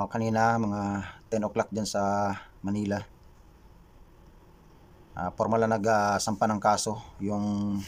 Kanina mga 10 o'clock dyan sa Manila, formal na nagsampa ng kaso yung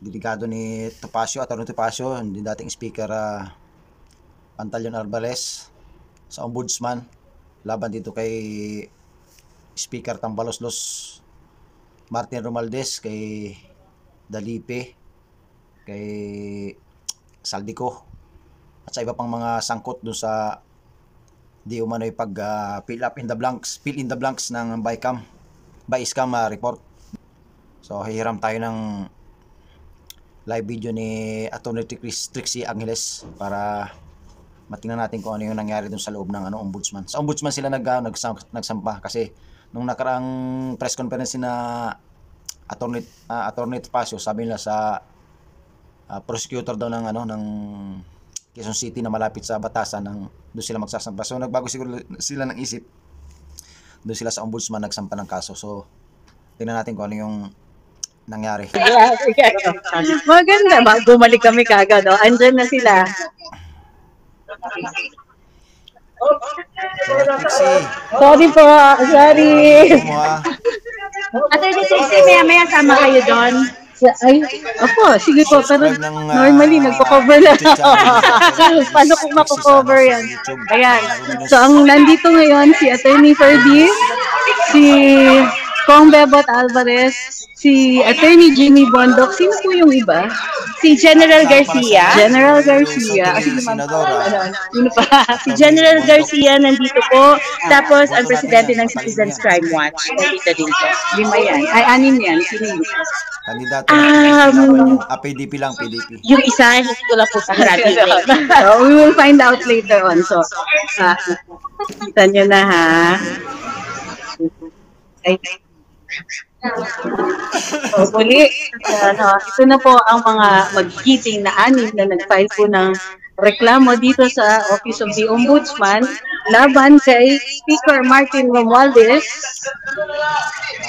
delegado ni Topacio, Atty. Topacio, yung dating speaker Pantaleon Alvarez sa ombudsman laban dito kay Speaker Tambaloslos Martin Romualdez, kay Dalipe, kay Saldico at sa iba pang mga sangkot doon sa di umano'y pag fill in the blanks ng by-scam report. So hihiram tayo ng live video ni Atty. Trixie Angeles para matingnan natin kung ano yung nangyari doon sa loob ng ombudsman. Sa ombudsman sila nagsampa kasi nung nakaraang press conference na Atty. Topacio, sabi nila sa prosecutor daw ng Quezon City na malapit sa batasan doon sila magsasampa. So nagbago siguro sila ng isip. Doon sila sa ombudsman nagsampa ng kaso. So tingnan natin kung ano yung nangyari. Maganda. Bumalik kami kagad. No? Andyan na sila. Sorry po. Sorry. Atty. Trixie, maya-maya sama kayo doon. Ay, opo, sige po, pero normally nagpo-cover lang. Paano kung mako-cover yan? Ayan. So, ang nandito ngayon, si Atty. Ferdy, si Kong Bebot Alvarez, si Atty. Jimmy Bondoc. Sino po yung iba? Si General Garcia. General Garcia. Si Si General Garcia nandito po. Tapos, ang presidente ng Citizens Crime Watch. Nandito din po. 5 yan. Ay, 6 yan. Sino yung isa? Kandidato PDP lang, PDP. Yung isa, hindi ko lang po sa harating. So, we will find out later on. So, kita nyo na ha. Ay. So, muli, ito na po ang mga mag-giting na 6 na nag-file po ng reklamo dito sa Office of the Ombudsman laban kay Speaker Martin Romualdez.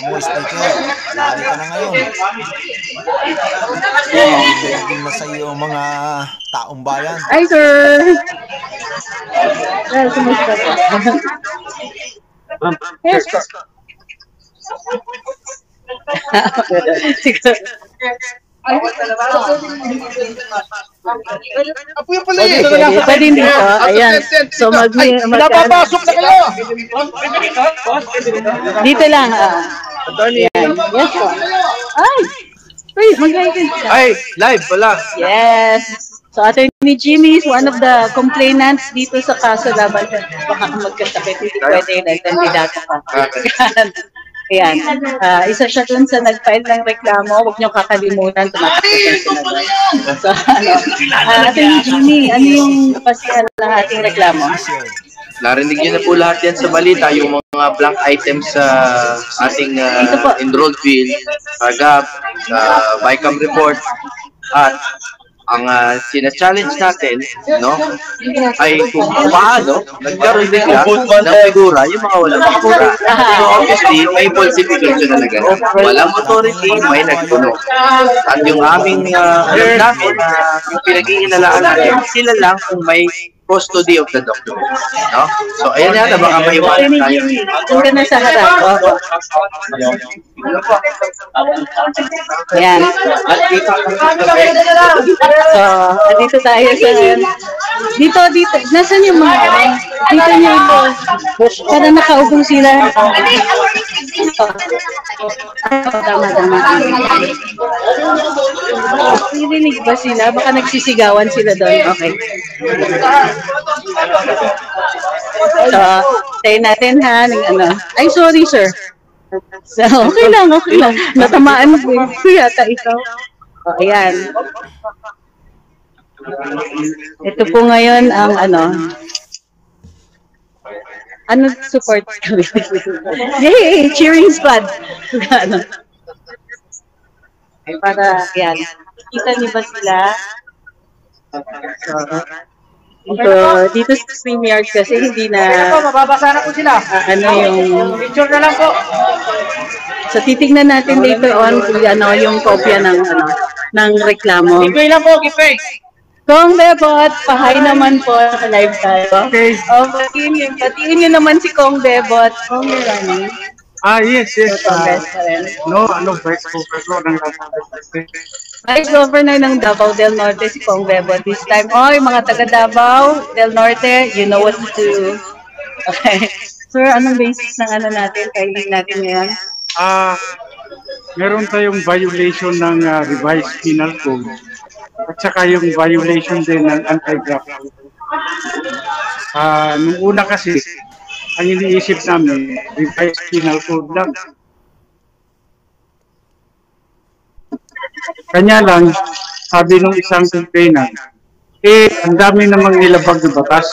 Speaker, lari ka na ngayon. Naging nasa iyo mga taong bayan. Hi, sir! Well, kumusta po? Yes, sir. Pwede dito. Ayan. So, napapasok na kayo! Dito lang. Yes, po. Ay! Wait, mag-live. Ay, live pala. Yes. So, Atty. Jimmy is one of the complainants dito sa kaso laban. Baka magkasakit. Hindi pwede nag-kandidato pa. Ayan. Isa siya dun sa nag-file ng reklamo. Huwag niyo kakalimutan. So, Atty. Jimmy, ano yung pasihan ng ating reklamo? Narinig niyo na po lahat yan sa balita, yung mga blank items sa ating enrolled bill, GAP, BICAM report, at ang sina-challenge natin, no, ay kung paano nagkaroon bigla ng figura yung mga walang figura. So obviously, may falsification na nagano. Walang authority, may nagpuno. At yung aming alam namin, yung pinag-iinalaan natin, sila lang kung may custody of the document. No? So, ayan yan, baka maiwanan tayo. Ito na sa harap. Ayan. So, dito tayo sa... Dito. Nasaan yung mga... Dito niyo ito. Para nakaubong sila. Tama. Narinig ba sila? Baka nagsisigawan sila doon. Okay. So, tayo natin ha. Ay, sorry sir. So, okay lang. Natamaan mo yata ikaw. O, ayan. Ito po ngayon ang support kami. Yay! Cheering squad! Para, yan. Kita niyo ba sila? Dito sa StreamYard kasi hindi na... Mababasa na po sila. Yung... Picture na lang po. So, titignan natin later on kung yung kopya ng reklamo. Gipay lang po, gipay. Kong Bebot, pahay naman po sa live tayo. Okay. Patiin niyo naman si Kong Bebot. Kong Mirani. Yes. Congress pa rin. Vice Governor ng Vice Governor ng Davao del Norte si Kong Bebot this time. Oy, mga taga Davao del Norte, you know what to do. Okay. Sir, anong basis ng ano natin, filing natin ngayon? Meron tayong violation ng revised penal code at saka yung violation din ng anti-graft. Nung una kasi, ang iniisip namin, revised penal code lang. Kanya lang, sabi ng isang complainant, ang dami namang nilabag na batas.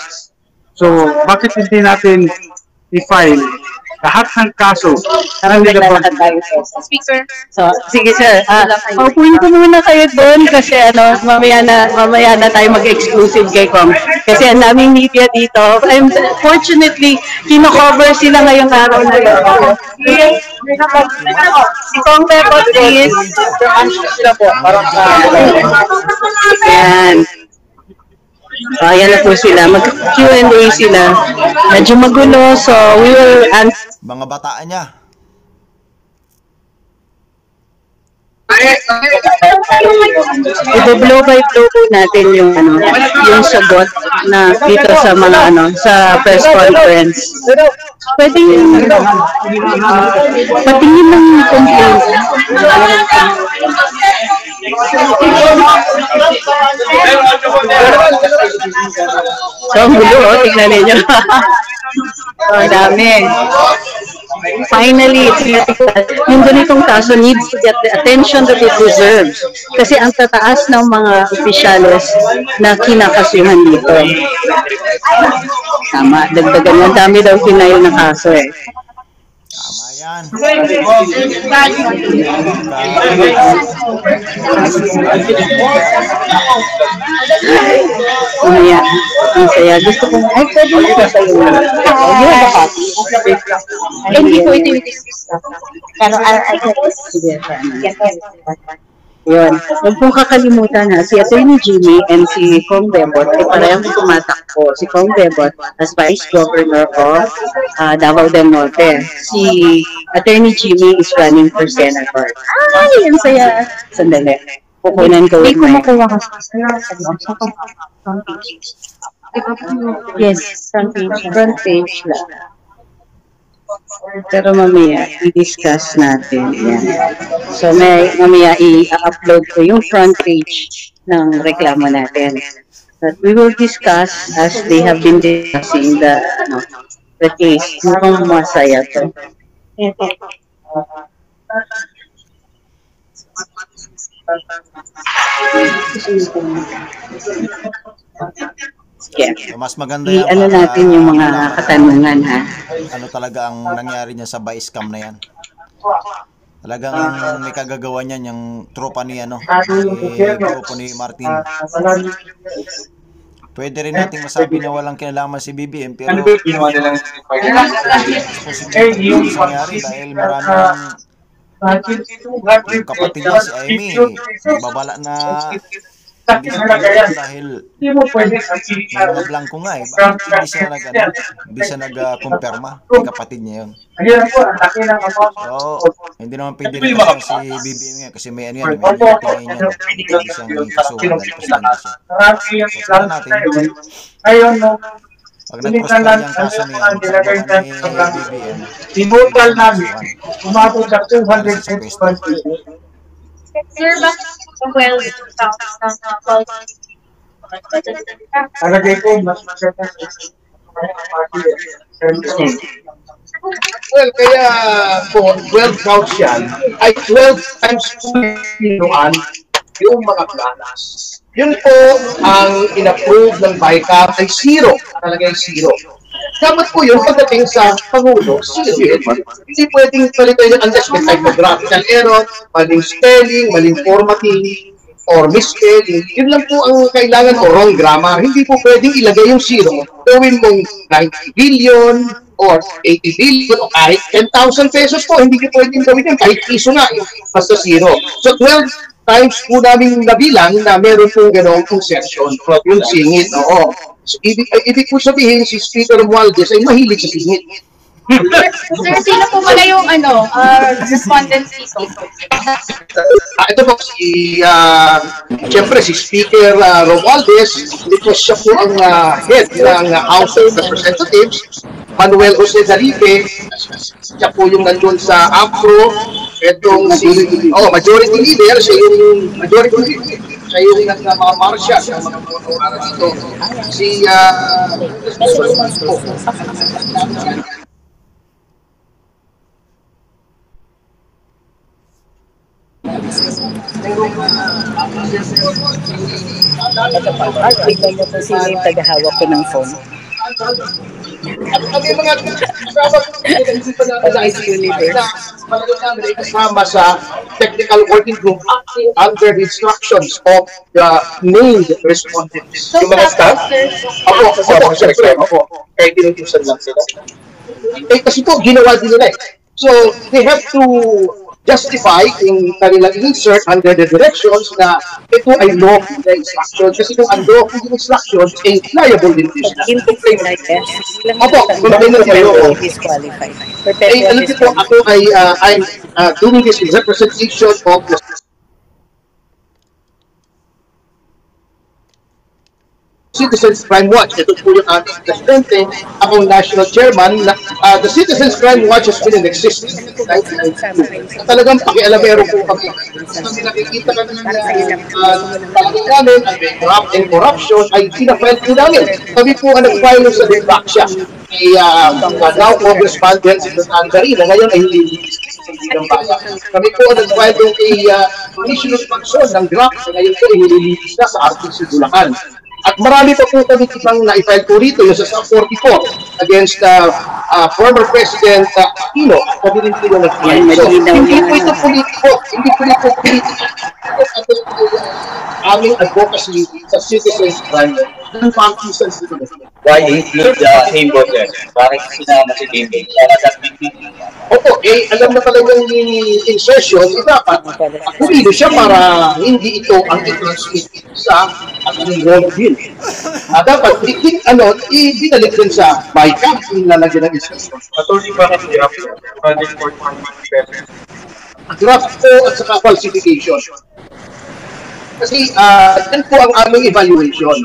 So, bakit hindi natin i-file lahat ng kaso na nilabag? Speaker. So, sige sir. Paupuin ko muna kayo doon kasi mamaya na tayo mag-exclusive kay Kong. Kasi ang daming media dito. Fortunately, kino-cover sila ngayong araw na ito. Si Kong Bebot, please. Ayan. Ayan na po sila. Mag-Q&A sila. Medyo magulo, so we will answer. Mga bataan niya. I-blow by blow po natin yung yung sagot na dito sa mga sa press conference. Pwedeng patingin ng complaint. So, ang gulo, tignan ninyo. So, ang dami. Finally, yung ganitong kaso needs to get the attention that it deserves. Kasi ang tataas ng mga opisyales na kinakasuhan dito. Tama, dagdagan yan. Dami daw pinail na kaso eh. Tama yan. Umaya. Ang saya. Gusto kong, pwede mo ba sa'yo? You have a copy? Hindi ko ito yung pero I can sige. Yun. Huwag pong kakalimutan si Attorney Jimmy and si Kong Bebot ay parehong tumatakbo. Si Kong Bebot as Vice Governor of Davao del Norte. Si Attorney Jimmy is running for Senator. Ay, ang saya. Sandali. Kukunan ko with my... Yes, front page. Front page lang. Pero mamaya, i-discuss natin. Yan. So, mamaya i-upload ko yung front page ng reklamo natin. But we will discuss as they have been discussing the case. Mukhang masaya to. Yeah. So, mas maganda yan. Natin yung mga katanungan, ha? Ano talaga ang nangyari niya sa vice cam na yan? Talagang may kagagawa niyan yung tropa ni tropa ni Martin. Pwede rin nating masabi na walang kinalaman si BBM, pero posible yung nangyari dahil maraming yung kapatid niya si Amy babala na hindi siya dahil mga blanco nga bakit hindi siya nag-kumpirma yung kapatid niya yun. So hindi naman pwede rin kasi si BBM nga kasi may may tingin niya hindi siyang kasuhan dahil presidente siya. So tignan natin pag nag-prosper yung kaso niya sa gawa ni BBM sinutal namin umabot sa 200 Sir, bakit well, Alagay ko, mas masaya. Well, kaya po, 12 counts yan, ay 12 times pinuan yung mga planas. Yun po ang in-approve ng BICAM ay 0. Talaga yung 0. Dapat po yun pagdating sa Pangulo, 0 yun. Hindi pwedeng palitan yun unless may typographical error, maling spelling, maling formatting, or misspelling. Yun lang po ang kailangan o wrong grammar. Hindi po pwedeng ilagay yung 0. Gawin mong 90 billion or 80 billion o kahit 10,000 pesos po. Hindi ko pwedeng gawin yan. Kahit piso nga. Basta 0. So 12 times po namin nabilang na meron po gano'ng insertion. Yung singit, oo. So, ibig po sabihin, si Speaker Romualdez ay mahilig sa singit. Sir, sino po pala yung respondents dito? Ito po, siyempre si Speaker Romualdez, because siya po ang head ng House of Representatives. Manuel Jose Daripe, siya po yung nandun sa APRO. Itong majority leader, siya yung majority leader. Siya yung mga marshal, mga mga dito. Si Tignan mo kung sino yung tagahawak ko ng phone. Ang mga kasama sa technical working group acting under the instructions of the named respondents. Yung mga staff? Ako. Kaya tinutusan lang sila. Kasi po, ginawa din nila eh. So, they have to justify yung kanilang insert under the directions na ito ay lawful na instruction. Kasi kung unlawful yung instructions, ay liable din ito sila. Opo, kung ano na kayo. Disqualified. Alam niyo po, ako ay I'm doing this in representation of the Citizens Crime Watch. Ito po yung ating presidente, akong national chairman. The Citizens Crime Watch has been in existence since 1992. Talagang pakialamero po kami. Kami nakikita kami talagang namin ang corruption ay pinafile po namin. Kami po ang nag-file sa Debaksya. Now Congressman Benson Andari na ngayon ay hindi ng bayan. Kami po ang nag-file kay Commissioner Pagson ng draft na ngayon po ay nililitis na sa RTC Bulacan. At marami pa po kami ibang na-file po rito, yung sa 44 against former President Aquino. Kami rin po nag-file. So, hindi po ito politiko. Hindi po ito politiko. Ito po aming advocacy sa citizens crime. Ang pang-isang sila. Why include the same voters? Bakit sinama si David? Opo, alam na talaga yung insertion, dapat pumili siya para hindi ito ang i-transmit sa ating road bill. Dapat, binalik din sa BICAM, nilalagyan ng insertion. Attorney ba kasi Draft po at saka falsification. Kasi yan po ang aming evaluation.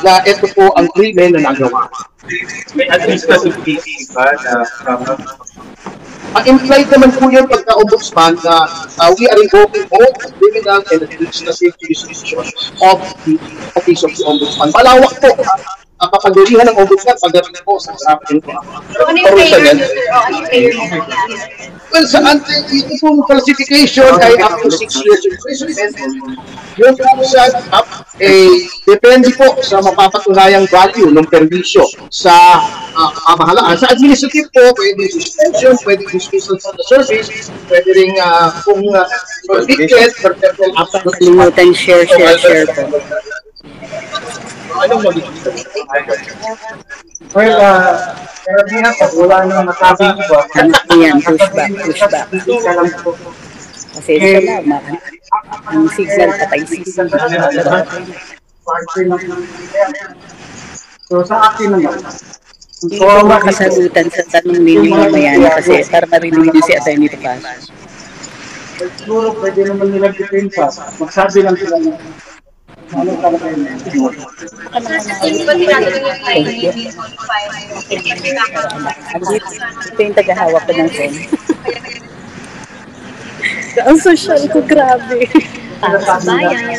Na ito po ang krimen na nagawa. may administrative case ba na Implied naman po yun pagka-ombudsman na we are invoking all the criminal and administrative jurisdiction of the Office of the Ombudsman. Malawak po ang kapangyarihan ng ombudsman pagdating po sa usapin ko. Well, sa ito pong falsification ay up to 6 years imprisonment. Yung po sa depende po sa mapapatunayang value ng permisyo sa pamahalaan. Sa administrative po, pwede suspension, pwede dismissal from the service, pwede rin kung convicted, perpetual absence. Limutan share po. anong magiging? Well, karamihan pag wala nang masabi iba, Yan, pushback. alam ko, Kasi salamat. Ang signal patay signal. parte ng so sa akin naman, Hindi ko makasagutan sa tanong ninyo mamaya kasi para marinig niyo si Atty. Topacio. siguro pwede naman nilang depensa, magsabi lang sila ng ano talaga yun. Ito yung tagahawak ko ng phone. Ang social ko, grabe. Bayan.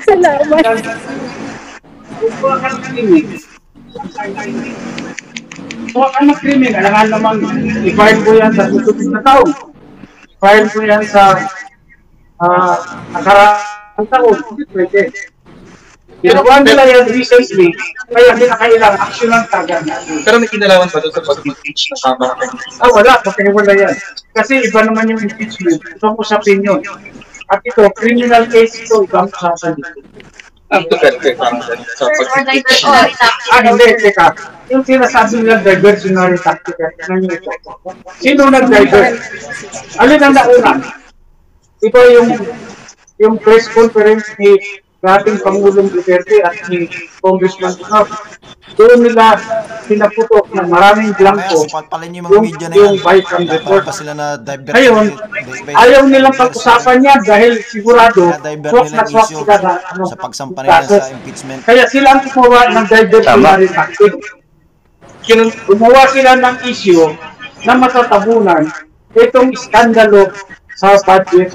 Salamat. Kung ang krimen, alangan naman, i-file po yan sa susunod na taon. I-file po yan sa nakaraang taon. Hindi pwede. Ginawa nila yan recently, kaya hindi na kailangan action lang tagan. Pero may kinalaman ba doon sa pag-impeach na tama? Wala, magkahiwala yan. Kasi iba naman yung impeachment, itong usapin yun. At ito, criminal case ito, ibang usapan dito. Ang depende sa pag-impeach. Hindi, teka. Yung sinasabi nila diversionary tactic, sino nag-divert? Alin ang nauna? Ito yung press conference ni dating Pangulong Duterte at ni Congressman Trump. Doon nila pinaputok ng maraming blanco Palin yung mga media na yung yan. Bicam report. Pa sila na divert. Ngayon, ayaw nilang pag-usapan yan dahil sigurado swak na swak sila na sa pagsampa nila sa impeachment. Kaya sila ang gumawa ng diversionary tactic. Gumawa sila ng issue na matatabunan itong iskandalo sa budget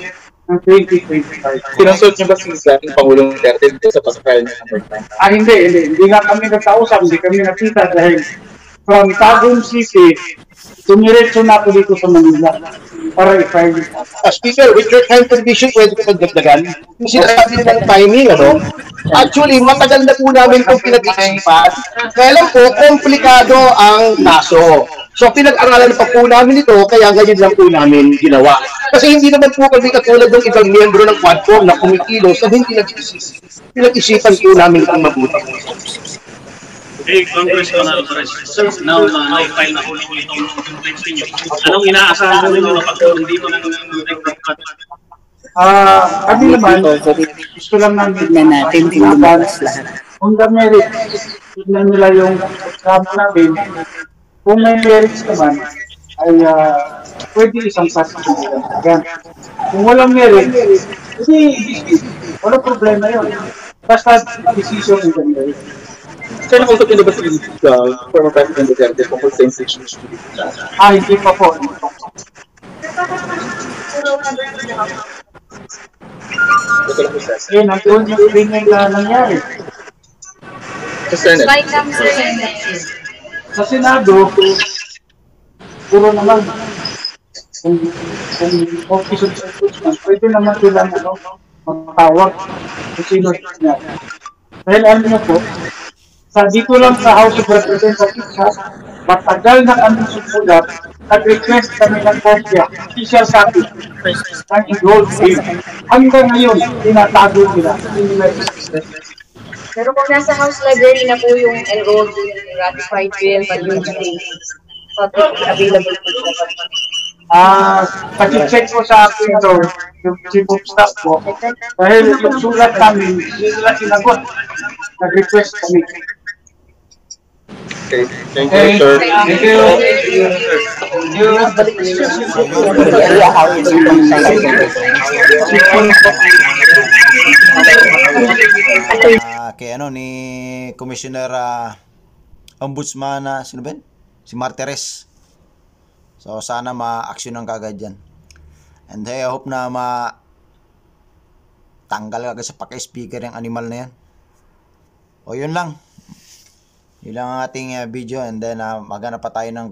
ng 2025. Sinusot niyo ba si dating Pangulong Duterte dito sa pag-file niya ng birthday? Hindi nga kami nagkausap, hindi kami nakita dahil from Tagum City, tumiretso na ako dito sa Manila para i-file. Speaker, with your time condition, pwede ko pagdagdagan. Kasi sinasabi ng timing, ano? Actually, matagal na po namin itong pinag-iisipan. Kaya lang po, komplikado ang kaso. So, pinag-aralan pa po namin ito, kaya ganyan lang po namin ginawa. Kasi hindi naman po kami katulad ng ibang miyembro ng Quadcom na kumikilos at hindi pinag-isipan po namin itong mabuti. Hey, Congressman Alvarez, now na-file na ulit itong complaints ninyo. Anong inaasahan mo ninyo kapag dito na kami naman, gusto lang natin tinaban kung the merit, tignan nila yung kasama namin. Kung may merits naman, ay pwede isang sasabihin. Kung walang merit, walang problema yun. Basta decision ng ganda. Sir, nakausap niyo ba si former President Duterte tungkol sa impeachment? Hindi pa po. Nandun yung opinion na nangyari. Sa Senate? Sa Senado, puro naman kung office of impeachment, pwede naman sila magtawag kung sino niya. Dahil alam niyo po, dito lang sa House of Representatives, matagal na kami sumulat, nag-request kami ng kopya, official copy, ng enrolled bill. Hanggang ngayon, tinatago nila. Pero kung nasa House Library na po yung enrolled bill, ratified bill, but usually, available po siya. Pag-check ko sa akin ito, yung chief of staff ko, dahil yung sulat namin, hindi nila sinagot. Nag-request kami. Okay, thank you, sir. Thank you. Kay ni Commissioner Ombudsman sino ba? Si Martires. So sana ma-action ng kagad yan. And I hope na tanggal agad sa paka-speaker yung animal na yan. O yun lang. Yun lang ang ating video, and then maghanap pa tayo ng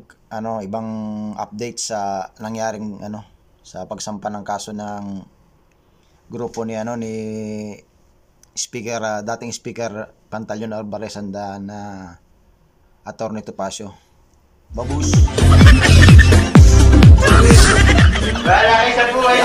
ibang update sa nangyaring sa pagsampa ng kaso ng grupo ni ni Speaker dating Speaker Pantaleon Alvarez and na Attorney Topacio. Babus. Wala kayo sa buhay